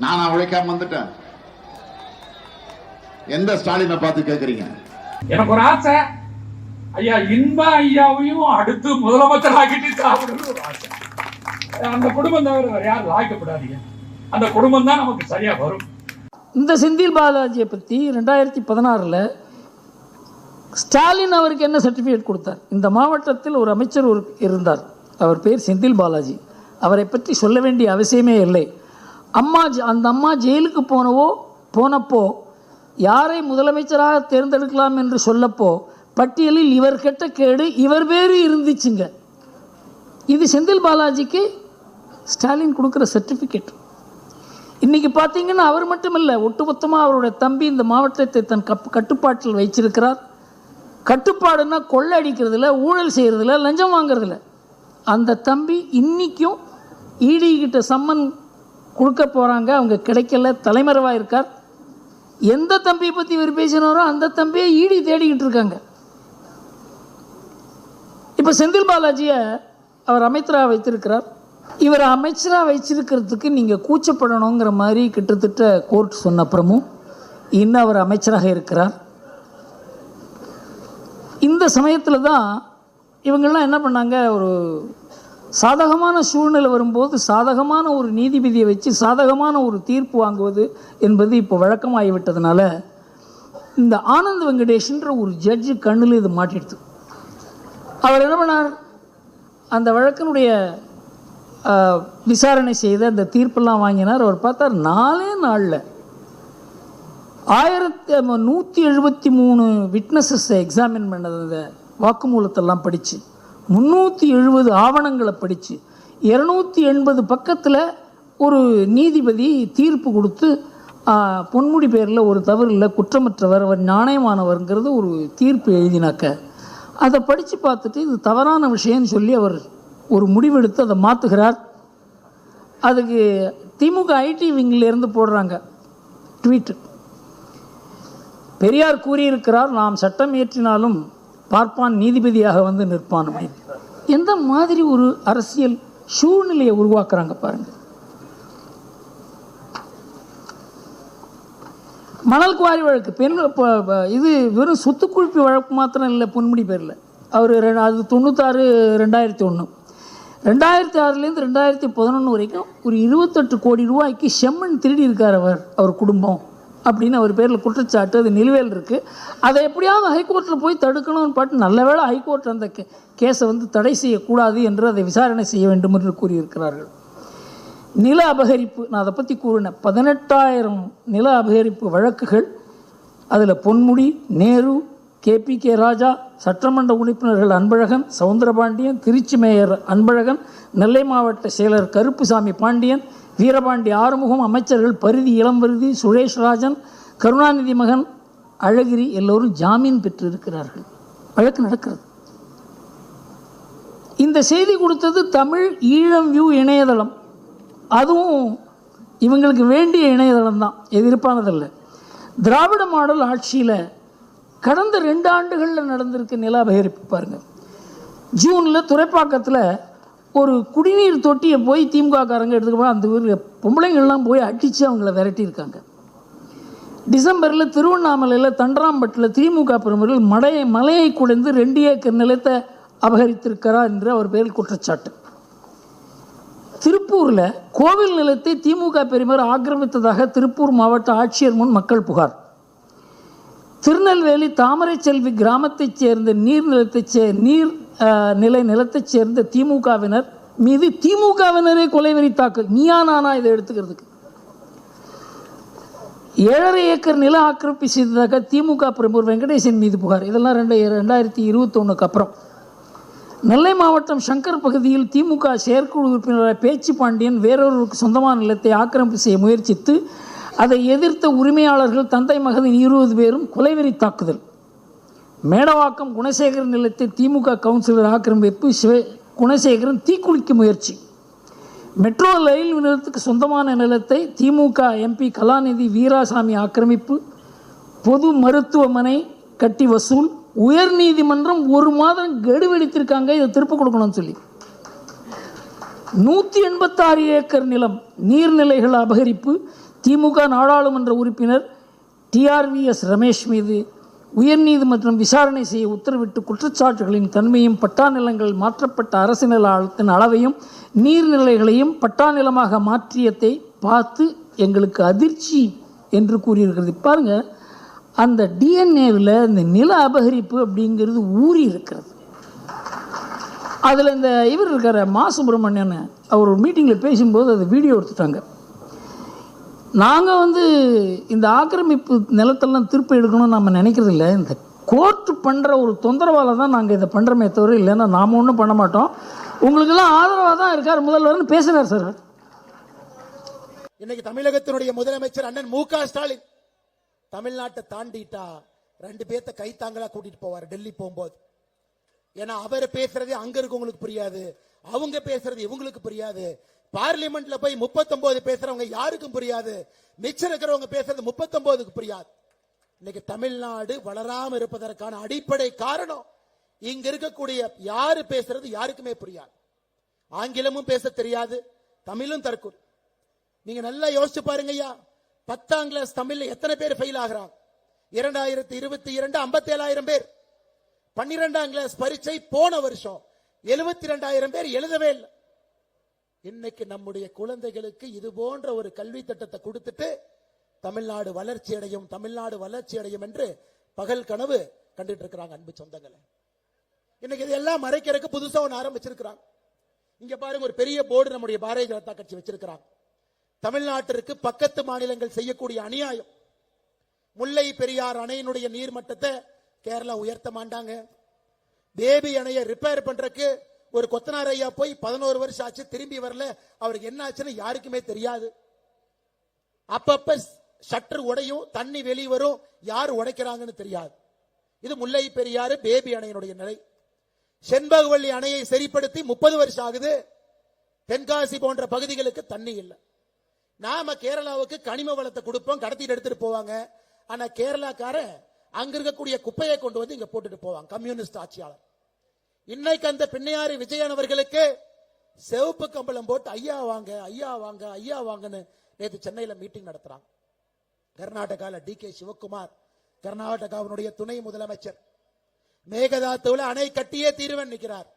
நானா உழைக்காம வந்துட்டேன்? எந்த ஸ்டாலினை பார்த்து கேட்குறீங்க? எனக்கு ஒரு ஆசை, ஐயா இன்பா ஐயாவையும் அடுத்து முதலமைச்சர் ஆக்கிட்டு சாப்பிடணும்னு ஒரு ஆசை. அந்த குடும்பம் தவிர வேற யாரும் ஆக்கப்படாதீங்க. அந்த குடும்பம் தான் நமக்கு சரியா வரும். இந்த செந்தில் பாலாஜியை பற்றி 2016 ஸ்டாலின் அவருக்கு என்ன சர்டிஃபிகேட் கொடுத்தார்? இந்த மாவட்டத்தில் ஒரு அமைச்சர் இருந்தார், அவர் பேர் செந்தில் பாலாஜி. அவரை பற்றி சொல்ல வேண்டிய அவசியமே இல்லை. அந்த அம்மா ஜெயிலுக்கு போனப்போ யாரை முதலமைச்சராக தேர்ந்தெடுக்கலாம் என்று சொல்லப்போ பட்டியலில் இவர் கெட்ட கேடு இவர் பேரு இருந்துச்சுங்க. இது செந்தில் பாலாஜிக்கு ஸ்டாலின் கொடுக்குற சர்டிஃபிகேட். இன்றைக்கி பார்த்தீங்கன்னா அவர் மட்டுமில்லை, ஒட்டுமொத்தமாக அவருடைய தம்பி இந்த மாவட்டத்தை தன் கட்டுப்பாட்டில் வைச்சிருக்கிறார். கட்டுப்பாடுன்னா கொள்ளை அடிக்கிறதுல, ஊழல் செய்கிறதுல, லஞ்சம் வாங்கிறதுல. அந்த தம்பி இன்றைக்கும் இடி கிட்ட சம்மன் கொடுக்க போகிறாங்க, அவங்க கிடைக்கல, தலைமறைவாக இருக்கார். எந்த தம்பியை பற்றி இவர் பேசினாரோ அந்த தம்பியை இடி தேடிக்கிட்டு இருக்காங்க. இப்போ செந்தில் பாலாஜியை அவர் அமைச்சராக வைத்திருக்கிறார். இவர் அமைச்சராக வச்சிருக்கிறதுக்கு நீங்கள் கூச்சப்படணுங்கிற மாதிரி கிட்டத்தட்ட கோர்ட் சொன்ன அப்புறமும் இன்னும் அவர் அமைச்சராக இருக்கிறார். இந்த சமயத்தில் தான் இவங்கெல்லாம் என்ன பண்ணாங்க, ஒரு சாதகமான சூழ்நிலை வரும்போது சாதகமான ஒரு நீதிபதியை வச்சு சாதகமான ஒரு தீர்ப்பு வாங்குவது என்பது இப்போ வழக்கமாகிவிட்டதுனால இந்த ஆனந்த் வெங்கடேஷ்ன்ற ஒரு ஜட்ஜு கண்ணில் இது மாட்டிடுது. அவர் என்ன பண்ணார், அந்த வழக்கினுடைய விசாரணை செய்த அந்த தீர்ப்பெல்லாம் வாங்கினார். அவர் பார்த்தார் 4 நாளில் 1173 விட்னஸஸை எக்ஸாமின் பண்ணது, வாக்குமூலத்தெல்லாம் படித்து 370 ஆவணங்களை படித்து 280 பக்கத்தில் ஒரு நீதிபதி தீர்ப்பு கொடுத்து பொன்முடி பேரில் ஒரு தவறு இல்லை, குற்றமற்றவர், அவர் நியாயமானவர்ங்கிறது ஒரு தீர்ப்பு எழுதினாக்க அதை படித்து பார்த்துட்டு இது தவறான விஷயம்னு சொல்லி அவர் ஒரு முடிவெடுத்து அதை மாற்றுகிறார். அதுக்கு திமுக ஐடி விங்கிலேருந்து போடுறாங்க ட்வீட்டு. பெரியார் கூறியிருக்கிறார், நாம் சட்டம் இயற்றினாலும் பார்ப்பான் நீதிபதியாக வந்து நிற்பான் அப்படின்னு. எந்த மாதிரி ஒரு அரசியல் சூழ்நிலையை உருவாக்குறாங்க பாருங்க. மணல் குவாரி வழக்கு இது வெறும் சொத்து குவிப்பு வழக்கு மாத்திரம் இல்லை பொன்முடி பேரில். அவர் அது 96 2001 2006லேருந்து 2011 வரைக்கும் ஒரு 28 கோடி ரூபாய்க்கு செம்மண் திருடி இருக்கார் அவர் குடும்பம் அப்படின்னு அவர் பேரில் குற்றச்சாட்டு. அது நிலுவையில் இருக்குது. அதை எப்படியாவது ஹைகோர்ட்டில் போய் தடுக்கணும்னு பாட்டு நல்ல வேளை ஹைகோர்ட் அந்த கேஸை வந்து தடை செய்யக்கூடாது என்று அதை விசாரணை செய்ய வேண்டும் என்று கூறியிருக்கிறார்கள். நில அபகரிப்பு, நான் அதை பற்றி கூறினேன், 18,000 நில அபகரிப்பு வழக்குகள். அதில் பொன்முடி, நேரு, KPK ராஜா, சட்டமன்ற உறுப்பினர்கள் அன்பழகன், சவுந்தரபாண்டியன், திருச்சி மேயர் அன்பழகன், நெல்லை மாவட்ட செயலர் கருப்புசாமி பாண்டியன், வீரபாண்டி ஆறுமுகம், அமைச்சர்கள் பரிதி இளம்பருதி, சுரேஷ் ராஜன், கருணாநிதி மகன் அழகிரி எல்லோரும் ஜாமீன் பெற்றிருக்கிறார்கள். வழக்கு நடக்கிறது. இந்த செய்தி கொடுத்தது தமிழ் ஈழம் வியூ இணையதளம். அதுவும் இவங்களுக்கு வேண்டிய இணையதளம் தான், எதிர்ப்பானதில்லை. திராவிட மாடல் ஆட்சியில் கடந்த 2 ஆண்டுகளில் நடந்திருக்கு நில அபகரிப்பு பாருங்கள். ஜூனில் துறைப்பாக்கத்தில் ஒரு குடிநீர் தொட்டியை போய் திமுககாரங்க எடுத்துக்க அந்த ஊரில் பொம்பளைங்கள்லாம் போய் அடித்து அவங்கள விரட்டியிருக்காங்க. டிசம்பரில் திருவண்ணாமலையில் தண்டராம்பட்டில் திமுக பிரமுகர்கள் மலையை குடைந்து 2 ஏக்கர் நிலத்தை அபகரித்திருக்கிறார் என்று அவர் பேரில் குற்றச்சாட்டு. திருப்பூரில் கோவில் நிலத்தை திமுக பெருமர் ஆக்கிரமித்ததாக திருப்பூர் மாவட்ட ஆட்சியர் முன் மக்கள் புகார். திருநெல்வேலி தாமரை செல்வி கிராமத்தைச் சேர்ந்த நீர்நிலை நிலத்தைச் சேர்ந்த திமுகவினர் மீது திமுகவினரே கொலைவெறி தாக்கல். நீயா நானா இதை எடுத்துக்கிறதுக்கு 7.5 ஏக்கர் நில ஆக்கிரமிப்பு செய்ததாக திமுக பிரமுகர் வெங்கடேசன் மீது புகார். இதெல்லாம் 2021 அப்புறம். நெல்லை மாவட்டம் சங்கர் பகுதியில் திமுக செயற்குழு உறுப்பினர் பேச்சு பாண்டியன் வேறொருவருக்கு சொந்தமான நிலத்தை ஆக்கிரமிப்பு செய்ய முயற்சித்து அதை எதிர்த்த உரிமையாளர்கள் தந்தை மகன் 20 பேரும் கொலைவெறி தாக்குதல். மேடவாக்கம் குணசேகரன் நிலத்தை திமுக கவுன்சிலர் ஆக்கிரமிப்பு, குணசேகரன் தீக்குளிக்க முயற்சி. மெட்ரோ ரயில் நிலையத்துக்கு சொந்தமான நிலத்தை திமுக MP கலாநிதி வீராசாமி ஆக்கிரமிப்பு. பொது மருத்துவமனை கட்டி வசூல். உயர் நீதிமன்றம் 1 மாதம் கெடு வெடித்திருக்காங்க, இதை திருப்ப கொடுக்கணும்னு சொல்லி. 186 ஏக்கர் நிலம் நீர்நிலைகள் அபகரிப்பு. திமுக நாடாளுமன்ற உறுப்பினர் TRVS ரமேஷ் மீது உயர்நீதிமன்றம் விசாரணை செய்ய உத்தரவிட்டு குற்றச்சாட்டுகளின் தன்மையும் பட்டா நிலங்கள் மாற்றப்பட்ட அரசு நிலத்தின் அளவையும் நீர்நிலைகளையும் பட்டா நிலமாக மாற்றியதை பார்த்து எங்களுக்கு அதிர்ச்சி என்று கூறியிருக்கிறது. பாருங்கள், அந்த டிஎன்ஏவில் இந்த நில அபகரிப்பு அப்படிங்கிறது ஊறி இருக்கிறது. அதில் இந்த இவர் இருக்கிற மா சுப்பிரமணியன் அவர் ஒரு மீட்டிங்கில் பேசும்போது அதை வீடியோ எடுத்துட்டாங்க. நாங்கள் இந்த ஆக்கிரமிப்பு நிலத்தெல்லாம் திருப்பி எடுக்கணும்னு நம்ம நினைக்கிறது இல்லை. இந்த கோர்ட்டு பண்ணுற ஒரு தொந்தரவால் தான் நாங்கள் இதை பண்ணுறோமே தவிர, இல்லைன்னா நாம் ஒன்றும் பண்ண மாட்டோம். உங்களுக்கெல்லாம் ஆதரவாக தான் இருக்கார் முதல்வர்னு பேசுகிறார் சார். இன்னைக்கு தமிழகத்தினுடைய முதலமைச்சர் அண்ணன் மு.க. ஸ்டாலின் தமிழ்நாட்டை தாண்டிட்டா 2 பேர்த்த கைத்தாங்களா கூட்டிட்டு போவார் டெல்லி போகும்போது. ஏன்னா அவர் பேசுறது அங்க இருக்கவங்களுக்கு புரியாது, அவங்க பேசுறது இவங்களுக்கு புரியாது. பார்லிமெண்ட்ல போய் 39 பேசுறவங்க யாருக்கும் புரியாது, மிச்சம் இருக்கிறவங்க பேசுறது 39க்கு புரியாது. இன்னைக்கு தமிழ்நாடு வளராம இருப்பதற்கான அடிப்படை காரணம் இங்க இருக்கக்கூடிய யாரு பேசுறது யாருக்குமே புரியாது. ஆங்கிலமும் பேச தெரியாது, தமிழும் தற்கொலை. நீங்க நல்லா யோசிச்சு பாருங்க ஐயா, 10ஆம் கிளாஸ் தமிழ்ல எத்தனை பேர் ஃபெயில் ஆகிறாங்க? 2022 57,000 பேர். 12ஆம் கிளாஸ் பரீட்சை போன வருஷம் 72,000 பேர் எழுதவே இல்லை. இன்னைக்கு நம்முடைய குழந்தைகளுக்கு இது போன்ற ஒரு கல்வி திட்டத்தை கொடுத்துட்டு தமிழ்நாடு வளர்ச்சி அடையும், தமிழ்நாடு வளர்ச்சி அடையும் என்று பகல் கனவு கண்டுட்டு இருக்கிறாங்க. அன்பு சொந்தங்களே, இன்னைக்கு இதெல்லாம் மறைக்கிறதுக்கு புதுசா ஒன்று ஆரம்பிச்சிருக்கிறாங்க. இங்க பாருங்க, ஒரு பெரிய போர்டு நம்முடைய பாரதிய ஜனதா கட்சி வச்சிருக்கிறாங்க. தமிழ்நாட்டிற்கு பக்கத்து மாநிலங்கள் செய்யக்கூடிய அநியாயம். முல்லை பெரியார் அணையினுடைய நீர்மட்டத்தை கேரளா உயர்த்த மாட்டாங்க. பேபி அணையை ரிப்பேர் பண்றதுக்கு ஒரு கொத்தனார் ஐயா போய் 11 வருஷம் ஆச்சு, திரும்பி வரல. அவருக்கு என்ன ஆச்சுன்னு யாருக்குமே தெரியாது. அப்பப்ப ஷட்டர் உடையும், தண்ணி வெளியே வரும், யார் உடைக்கிறாங்கன்னு தெரியாது. இது முல்லை பெரியாறு பேபி அணையினுடைய நிலை. செண்பகவல்லி அணையை சரிப்படுத்தி 30 வருஷம் ஆகுது. தென்காசி போன்ற பகுதிகளுக்கு தண்ணி இல்லை. நாம கேரளாவுக்கு கனிம வளத்தை கொடுப்போம், கடத்திட்டு எடுத்துட்டு போவாங்க. ஆனா கேரளாக்கார அங்க இருக்கக்கூடிய குப்பையை கொண்டு வந்து இங்க போட்டுட்டு போவாங்க, கம்யூனிஸ்ட் ஆட்சியாளர். இன்னைக்கு அந்த பின்னையாரி விஜயன் அவர்களுக்கு செவப்பு கம்பளம் போட்டு ஐயா வாங்க ஐயா வாங்க ஐயா வாங்கன்னு நேற்று சென்னையில மீட்டிங் நடத்துறாங்க. கர்நாடகாவில் DK சிவகுமார், கர்நாடகாவினுடைய துணை முதலமைச்சர், மேகதாத்துவில் அணை கட்டியே தீர்வன் நிற்கிறார்.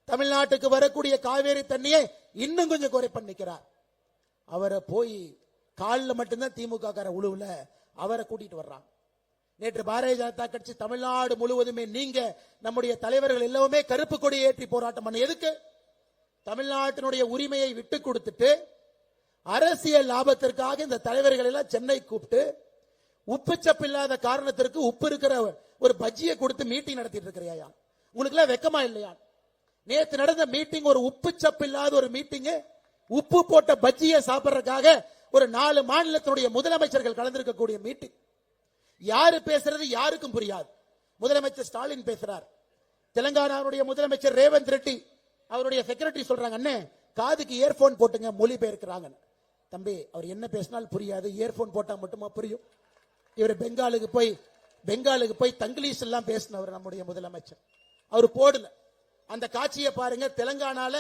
தமிழ்நாட்டுக்கு வரக்கூடிய காவேரி தண்ணியை இன்னும் கொஞ்சம் குறைப்பன் நிற்கிறார். அவரை போய் காலில் மட்டும்தான் திமுக கார உழுவுல அவரை கூட்டிட்டு வர்றாங்க. நேற்று பாரதிய ஜனதா கட்சி தமிழ்நாடு முழுவதுமே நீங்க நம்முடைய தலைவர்கள் எல்லாமே கருப்பு கொடி ஏற்றி போராட்டம் பண்ண. எதுக்கு? தமிழ்நாட்டினுடைய உரிமையை விட்டு கொடுத்துட்டு அரசியல் லாபத்திற்காக இந்த தலைவர்கள் எல்லாம் சென்னை கூப்பிட்டு உப்பு சப்பு இல்லாத காரணத்திற்கு உப்பு இருக்கிற ஒரு பஜ்ஜியை கொடுத்து மீட்டிங் நடத்திட்டு இருக்கிறையா? உங்களுக்கு எல்லாம் வெக்கமா இல்லையா? நேற்று நடந்த மீட்டிங் ஒரு உப்பு சப்பு இல்லாத ஒரு மீட்டிங், உப்பு போட்ட பஜ்ஜியை சாப்பிடுறதுக்காக ஒரு 4 மாநிலத்தினுடைய முதலமைச்சர்கள் கலந்திருக்கக்கூடிய மீட்டிங். யாரு பேசுறது யாருக்கும் புரியாது. முதலமைச்சர் ஸ்டாலின் பேசுறார், தெலங்கானாவுடைய முதலமைச்சர் ரேவந்த் ரெட்டி அவருடைய செக்ரட்டரி சொல்றாங்க, அண்ணே காதுக்கு இயர்போன் போட்டுங்க, மொழிபெயர்க்கிறாங்க. தம்பி, அவர் என்ன பேசினாலும் புரியாது, இயர்போன் போட்டா மட்டுமா புரியும்? இவர் பெங்காலுக்கு போய் தங்கிலீஷ் எல்லாம் பேசினவர் நம்முடைய முதலமைச்சர். அவர் போடல. அந்த காட்சியை பாருங்க. தெலங்கானால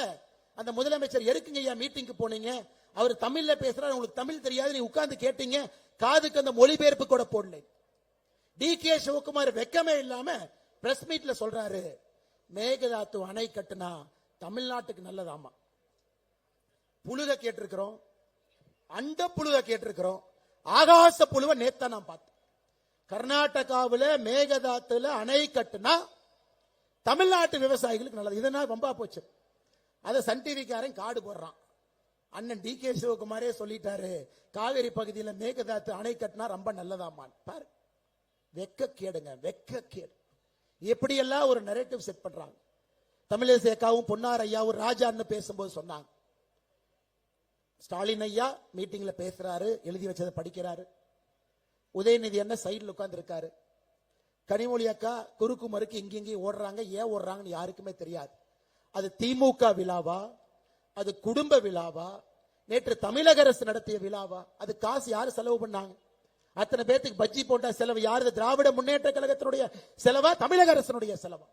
அந்த முதலமைச்சர் எதுக்குங்க ஐயா மீட்டிங்கு போனீங்க? அவர் தமிழ்ல பேசுறாரு, உங்களுக்கு தமிழ் தெரியாது, நீ உட்கார்ந்து கேட்டீங்க, காதுக்கு அந்த மொழிபெயர்ப்பு கூட போடல. DK சிவகுமார் வெக்கமே இல்லாம பிரஸ் மீட்ல சொல்றாரு, மேகதாத்து அணை கட்டுனா தமிழ்நாட்டுக்கு நல்லதாமா. புழுக கேட்டிருக்கிறோம், அண்ட புழுக கேட்டிருக்கிறோம், ஆகாச புழுவ நேத்தா நான் பார்த்தேன். கர்நாடகாவில் மேகதாத்துல அணை கட்டுனா தமிழ்நாட்டு விவசாயிகளுக்கு நல்லது. இதனால் வம்பா போச்சு. அதை சன் டிவிக்காரன் காடு போடுறான். அண்ணன் DK சிவகுமாரே சொல்லிட்டாரு, காவேரி பகுதியில் மேகதாத்து அணை கட்டினா ரொம்ப நல்லதாமான். பாரு, வெக்க கேடுங்க, வெக்க கேடு. எப்படியெல்லாம் ஒரு நரேட்டிவ் செட் பண்றாங்க. தமிழிசை அக்காவும் பொன்னார் ஐயாவும் ராஜான்னு பேசும்போது சொன்னாங்க, ஸ்டாலின் ஐயா மீட்டிங்ல பேசுறாரு, எழுதி வச்சதை படிக்கிறாரு. உதயநிதி என்ன சைடில் உட்கார்ந்து இருக்காரு. கனிமொழி அக்கா குறுக்கு மறுக்கு இங்கேயும் ஓடுறாங்க. ஏன் ஓடுறாங்கன்னு யாருக்குமே தெரியாது. அது திமுக விழாவா, அது குடும்ப விழாவா, நேற்று தமிழக அரசு நடத்திய விழாவா? அது காசு யாரு செலவு பண்ணாங்க? அத்தனை பேருக்கு பஜ்ஜி போட்ட செலவு யாரு? திராவிட முன்னேற்ற கழகத்தினுடைய செலவா, தமிழக அரசனுடைய செலவா?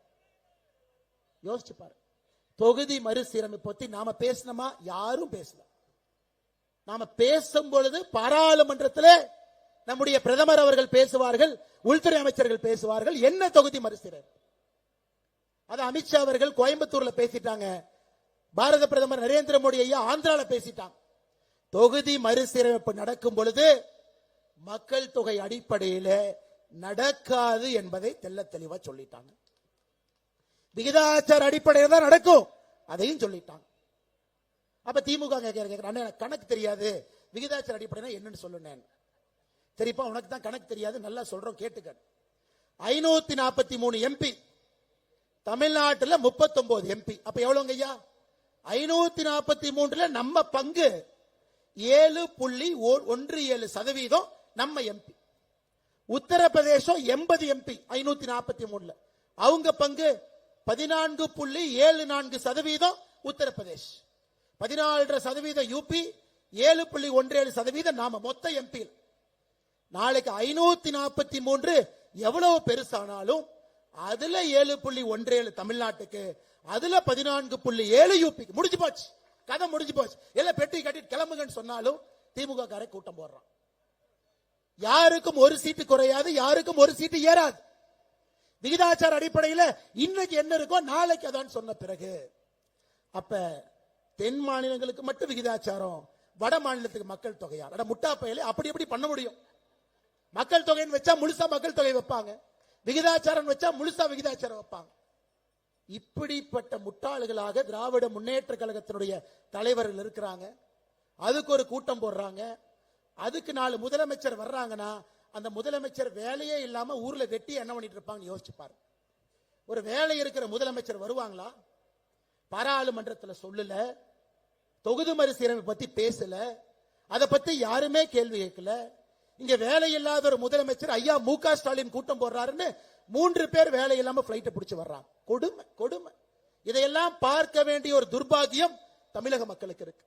யோசிச்சு பாரு. தொகுதி மறுசீரமைப்பு பத்தி நாம பேசணுமா? யாரும் பேசல. நாம பேசும் பொழுது பாராளுமன்றத்தில் நம்முடைய பிரதமர் அவர்கள் பேசுவார்கள், உள்துறை அமைச்சர்கள் பேசுவார்கள். என்ன தொகுதி மறுசீரமைப்பு? அது அமித்ஷா அவர்கள் கோயம்புத்தூர்ல பேசிட்டாங்க. பாரத பிரதமர் நரேந்திர மோடி ஐயா ஆந்திரால பேசிட்டாங்க. தொகுதி மறுசீரமைப்பு நடக்கும் பொழுது மக்கள் தொகை அடிப்படையில் நடக்காது என்பதை தெள்ள தெளிவா சொல்லிட்டாங்க. விகிதாச்சார அடிப்படையில் தான் நடக்கும், அதையும் சொல்லிட்டாங்க. அப்ப திமுக எனக்கு கணக்கு தெரியாது, விகிதாச்சார அடிப்படையில் என்னன்னு சொல்லுனேன். சரிப்பா, உனக்கு தான் கணக்கு தெரியாது, நல்லா சொல்றோம் கேட்டுக்க. 543 எம்பி, தமிழ்நாட்டில் 39 எம்பி. அப்ப எவ்வளவுங்க ஐயா? 543 நம்ம பங்கு 7.17% நம்ம எம்பி. உத்தரப்பிரதேசம் 80 எம்பி 543, அவங்க பங்கு 14.74% உத்தரப்பிரதேஷ், 14% யூபி, 7.17% நாம மொத்த எம்பி. நாளைக்கு 543 எவ்வளவு பெருசானாலும் அதுல 7.17 தமிழ்நாட்டுக்கு, அதுல 14.7 யூபிக்கு. முடிஞ்சு போச்சு, கதை முடிஞ்சு போச்சு. எல்லாம் பெட்டி கட்டிட்டு கிளம்புங்கன்னு சொன்னாலும் திமுக காரை கூட்டம் போடுறான். யாருக்கும் ஒரு சீட்டு குறையாது, யாருக்கும் ஒரு சீட்டு ஏறாது. விகிதாச்சார அடிப்படையில் இன்னைக்கு என்ன இருக்கோ நாளைக்கு அதான் சொன்ன பிறகு, அப்ப தென் மாநிலங்களுக்கு மட்டும் விகிதாச்சாரம், வட மாநிலத்துக்கு மக்கள் தொகையா? முட்டா பையில அப்படி எப்படி பண்ண முடியும்? மக்கள் தொகைன்னு வச்சா முழுசா மக்கள் தொகை வைப்பாங்க, விகிதாச்சாரம் வச்சா முழுசா விகிதாச்சாரம் வைப்பாங்க. இப்படிப்பட்ட முட்டாள்களாக திராவிட முன்னேற்ற கழகத்தினுடைய தலைவர்கள் இருக்கிறாங்க. அதுக்கு ஒரு கூட்டம் போடுறாங்க. அதுக்கு 4 முதலமைச்சர் வர்றாங்கன்னா அந்த முதலமைச்சர் வேலையே இல்லாம ஊர்ல வெட்டி என்ன பண்ணிட்டு இருப்பாங்க யோசிச்சு பாரு. ஒரு வேலை இருக்கிற முதலமைச்சர் வருவாங்களா? பாராளுமன்றத்தில் சொல்லல, தொகுதி மறுசீரமைப்பு பத்தி பேசல, அதை பத்தி யாருமே கேள்வி கேட்கல. இங்க வேலை இல்லாத ஒரு முதலமைச்சர் ஐயா மு.க. ஸ்டாலின் கூட்டம் போடுறாருன்னு 3 பேர் வேலை இல்லாம பிளைட்டை பிடிச்சு வர்றாங்க. கொடுமை, கொடுமை. இதையெல்லாம் பார்க்க வேண்டிய ஒரு துர்பாகியம் தமிழக மக்களுக்கு இருக்கு.